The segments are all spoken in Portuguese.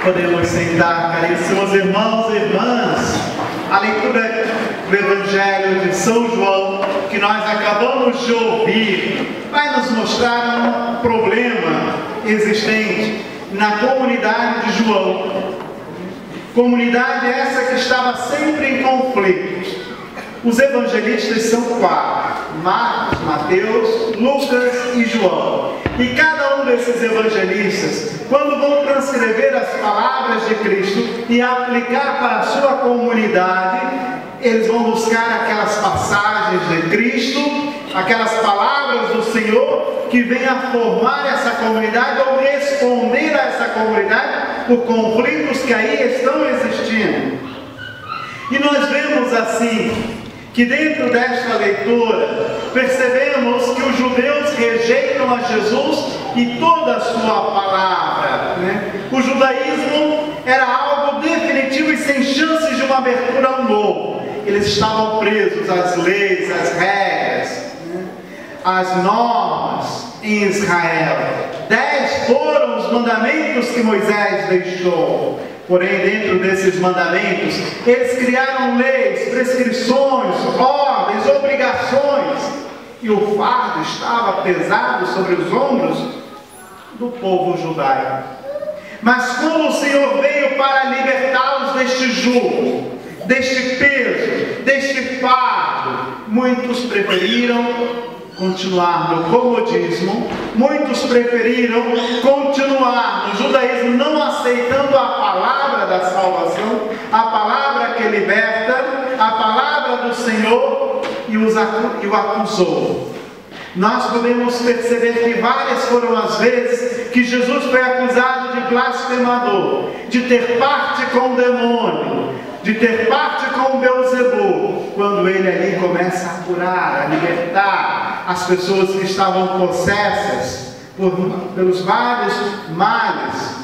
Podemos sentar, caríssimos irmãos e irmãs. A leitura do Evangelho de São João, que nós acabamos de ouvir, vai nos mostrar um problema existente na comunidade de João. Comunidade essa que estava sempre em conflito. Os evangelistas são 4: Marcos, Mateus, Lucas e João. E cada um desses evangelistas, quando vão transcrever as palavras de Cristo e aplicar para a sua comunidade, eles vão buscar aquelas passagens de Cristo, aquelas palavras do Senhor que vêm a formar essa comunidade ou responder a essa comunidade por conflitos que aí estão existindo. E nós vemos assim que dentro desta leitura percebemos que os judeus rejeitam a Jesus e toda a sua palavra, O judaísmo era algo definitivo e sem chances de uma abertura ao novo. Eles estavam presos às leis, às regras, às normas em Israel. 10 foram os mandamentos que Moisés deixou. Porém, dentro desses mandamentos, eles criaram leis, prescrições, ordens, obrigações. E o fardo estava pesado sobre os ombros do povo judaico. Mas quando o Senhor veio para libertá-los deste jugo, deste peso, deste fardo, muitos preferiram continuar no comodismo, muitos preferiram continuar no judaísmo, não aceitando a palavra da salvação, a palavra que liberta, a palavra do Senhor, e o acusou. Nós podemos perceber que várias foram as vezes que Jesus foi acusado de blasfemador, de ter parte com o demônio, de ter parte com Beelzebul, quando ele ali começa a curar, a libertar as pessoas que estavam possessas pelos vários males.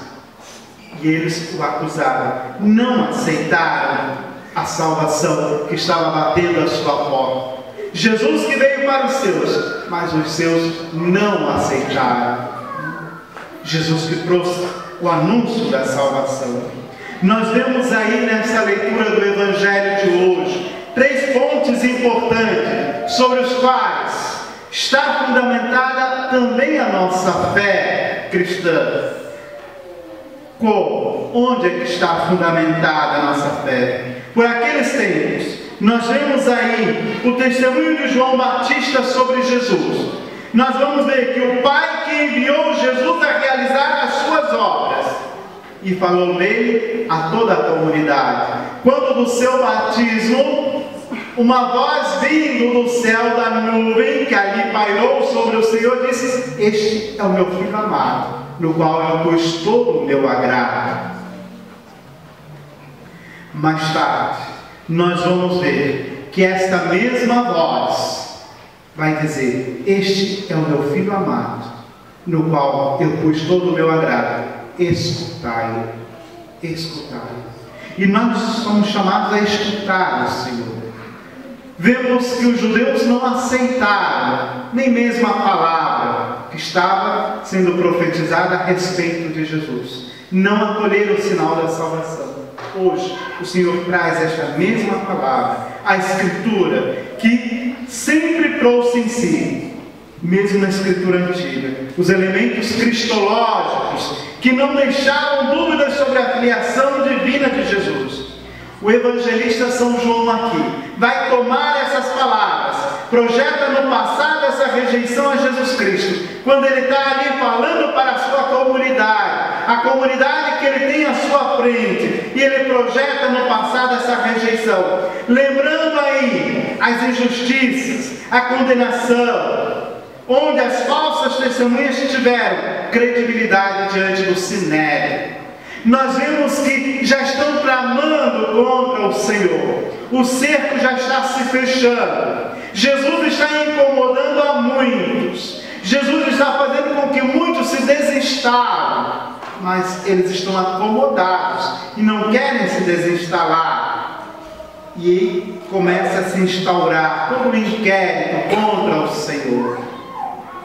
E eles o acusaram, não aceitaram a salvação que estava batendo à sua porta. Jesus que veio para os seus, mas os seus não aceitaram. Jesus que trouxe o anúncio da salvação. Nós vemos aí nessa leitura do Evangelho de hoje 3 pontos importantes sobre os quais está fundamentada também a nossa fé cristã. Como? Onde é que está fundamentada a nossa fé? Por aqueles tempos, nós vemos aí o testemunho de João Batista sobre Jesus. Nós vamos ver que o Pai que enviou Jesus a realizar as suas obras e falou nele a toda a comunidade. Quando do seu batismo, uma voz vindo do céu da nuvem, que ali pairou sobre o Senhor, disse: este é o meu Filho amado, no qual eu pus todo o meu agrado. Mais tarde, nós vamos ver que esta mesma voz vai dizer: este é o meu Filho amado, no qual eu pus todo o meu agrado. Escutai-o, escutai-o. E nós somos chamados a escutar o Senhor. Vemos que os judeus não aceitaram nem mesmo a palavra que estava sendo profetizada a respeito de Jesus. Não acolheram o sinal da salvação. Hoje, o Senhor traz esta mesma palavra, a Escritura, que sempre trouxe em si, mesmo na Escritura antiga, os elementos cristológicos que não deixaram dúvidas sobre a filiação divina de Jesus. O evangelista São João aqui vai tomar essas palavras, projeta no passado essa rejeição a Jesus Cristo, quando ele está ali falando para a sua comunidade, a comunidade que ele tem à sua frente, e ele projeta no passado essa rejeição, lembrando aí as injustiças, a condenação, onde as falsas testemunhas tiveram credibilidade diante do Sinédrio. Nós vemos que já estão tramando contra o Senhor. O cerco já está se fechando. Jesus está incomodando a muitos. Jesus está fazendo com que muitos se desinstalem. Mas eles estão acomodados e não querem se desinstalar. E começa a se instaurar todo um inquérito contra o Senhor.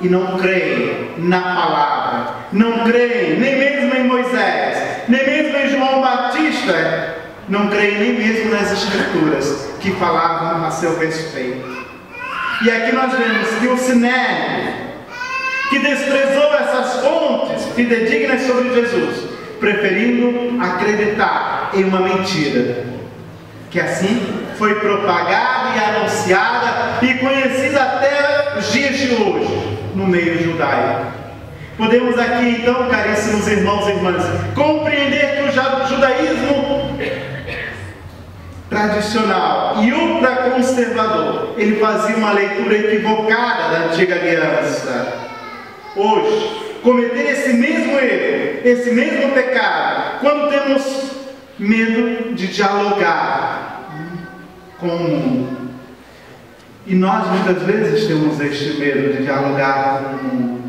E não creem na palavra, não creem nem mesmo em Moisés, nem mesmo em isto é, não creem nem mesmo nas Escrituras que falavam a seu respeito. E aqui nós vemos que o Sinédrio, que desprezou essas fontes fidedignas sobre Jesus, preferindo acreditar em uma mentira, que assim foi propagada e anunciada e conhecida até os dias de hoje no meio judaico. Podemos aqui então, caríssimos irmãos e irmãs, compreender que o judaísmo tradicional e ultraconservador, ele fazia uma leitura equivocada da antiga aliança. Hoje, cometer esse mesmo erro, esse mesmo pecado, quando temos medo de dialogar com o mundo. E nós muitas vezes temos este medo de dialogar com o mundo.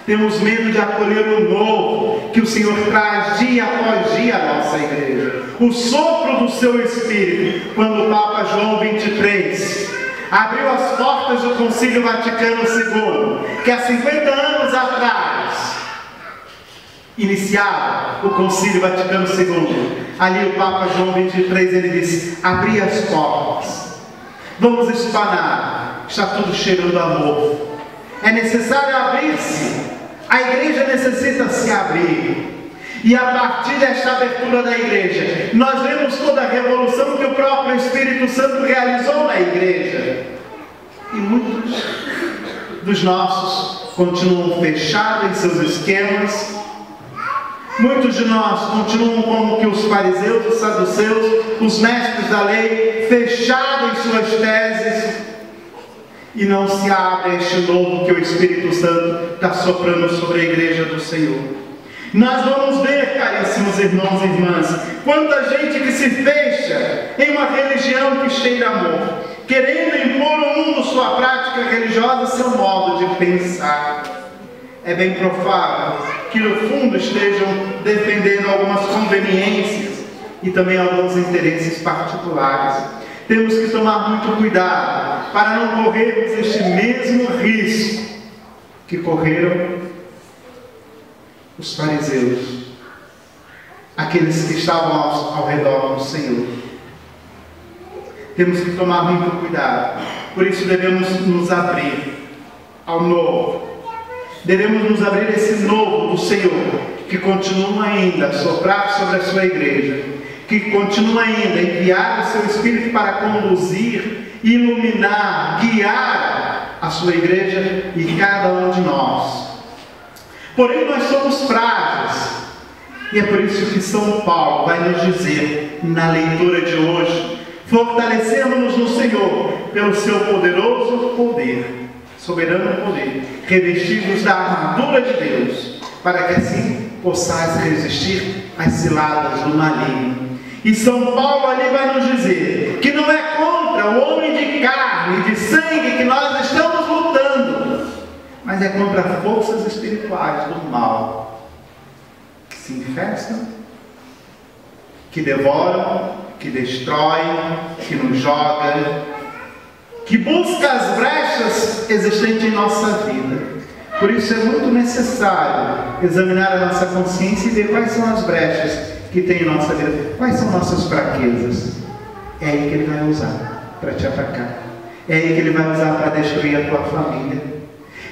Temos medo de acolher o novo que o Senhor traz dia após dia à nossa igreja. O sopro do seu Espírito, quando o Papa João XXIII abriu as portas do Concílio Vaticano II, que há 50 anos atrás iniciava o Concílio Vaticano II. Ali o Papa João XXIII, ele disse: abri as portas, vamos espanar, está tudo cheirando amor, é necessário abrir-se, a igreja necessita se abrir. E a partir desta abertura da igreja, nós vemos toda a revolução que o próprio Espírito Santo realizou na igreja. E muitos dos nossos continuam fechados em seus esquemas. Muitos de nós continuam como que os fariseus, os saduceus, os mestres da lei, fechados em suas teses, e não se abre a este novo que o Espírito Santo está soprando sobre a igreja do Senhor. Nós vamos ver, caríssimos irmãos e irmãs, quanta gente que se fecha em uma religião que cheira amor, querendo impor ao mundo sua prática religiosa, seu modo de pensar. É bem provável que no fundo estejam defendendo algumas conveniências e também alguns interesses particulares. Temos que tomar muito cuidado para não corrermos este mesmo risco que correram os fariseus, aqueles que estavam ao redor do Senhor. Temos que tomar muito cuidado. Por isso devemos nos abrir ao novo. Devemos nos abrir a esse novo do Senhor, que continua ainda a soprar sobre a sua igreja, que continua ainda a enviar o seu Espírito para conduzir, iluminar, guiar a sua igreja e cada um de nós. Porém, nós somos frágeis, e é por isso que São Paulo vai nos dizer, na leitura de hoje, fortalecemos-nos no Senhor, pelo seu poderoso poder, soberano poder, revestidos da armadura de Deus, para que assim possais resistir às ciladas do maligno. E São Paulo ali vai nos dizer que não é contra o homem de carne e de sangue que nós estamos lutando, mas é contra forças espirituais do mal, que se infestam, que devoram, que destroem, que nos jogam, que busca as brechas existentes em nossa vida. Por isso é muito necessário examinar a nossa consciência e ver quais são as brechas que tem em nossa vida, quais são nossas fraquezas. É aí que Ele vai usar para te atacar, é aí que Ele vai usar para destruir a tua família,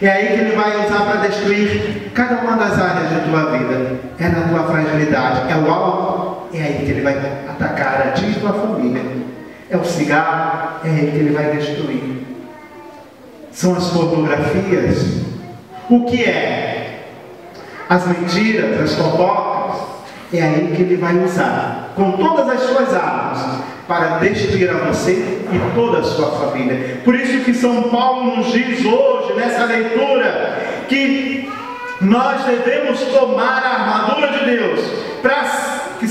é aí que Ele vai usar para destruir cada uma das áreas da tua vida. É na tua fragilidade, é o álcool, é aí que Ele vai atacar a ti e a tua família. É o cigarro, é aí que Ele vai destruir. São as pornografias. O que é? As mentiras, as fofocas. É aí que Ele vai usar, com todas as suas armas, para destruir a você e toda a sua família. Por isso que São Paulo nos diz hoje, nessa leitura, que nós devemos tomar a armadura de Deus, para que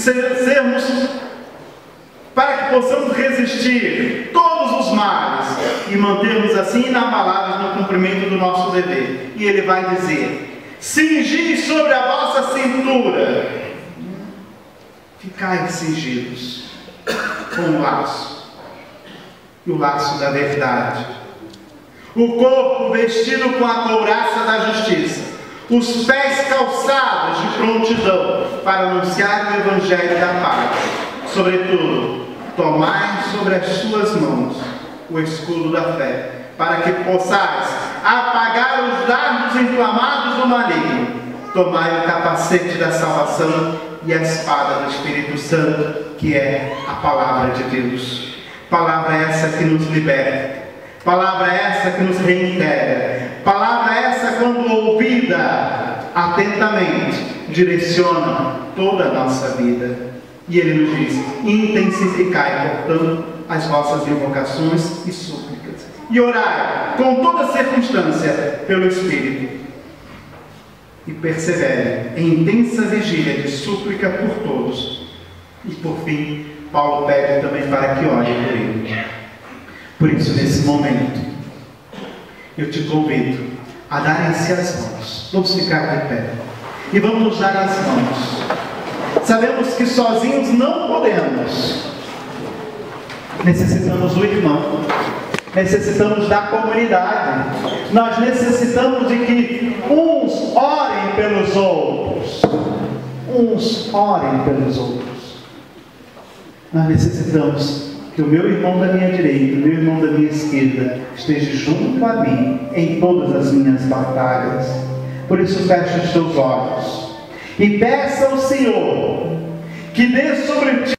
possamos resistir todos os males e mantermos assim inabaláveis no cumprimento do nosso dever. E Ele vai dizer: cingi sobre a vossa cintura, ficai cingidos com o laço, e o laço da verdade, o corpo vestido com a couraça da justiça, os pés calçados de prontidão para anunciar o Evangelho da paz. Sobretudo, tomai sobre as suas mãos o escudo da fé, para que possais apagar os dardos inflamados do maligno. Tomai o capacete da salvação e a espada do Espírito Santo, que é a palavra de Deus. Palavra essa que nos liberta, palavra essa que nos reintegra, palavra essa, quando ouvida atentamente, direciona toda a nossa vida. E ele nos diz: intensificai, portanto, as vossas invocações e súplicas, e orai com toda circunstância pelo Espírito, e persevere em intensa vigília de súplica por todos. E por fim, Paulo pede também para que ore por ele. Por isso, nesse momento, eu te convido a darem-se as mãos. Vamos ficar de pé e vamos nos dar as mãos. Sabemos que sozinhos não podemos. Necessitamos do irmão, necessitamos da comunidade. Nós necessitamos de que uns orem pelos outros. Uns orem pelos outros. Nós necessitamos que o meu irmão da minha direita, o meu irmão da minha esquerda, esteja junto a mim em todas as minhas batalhas. Por isso, feche os teus olhos e peça ao Senhor que dê sobre ti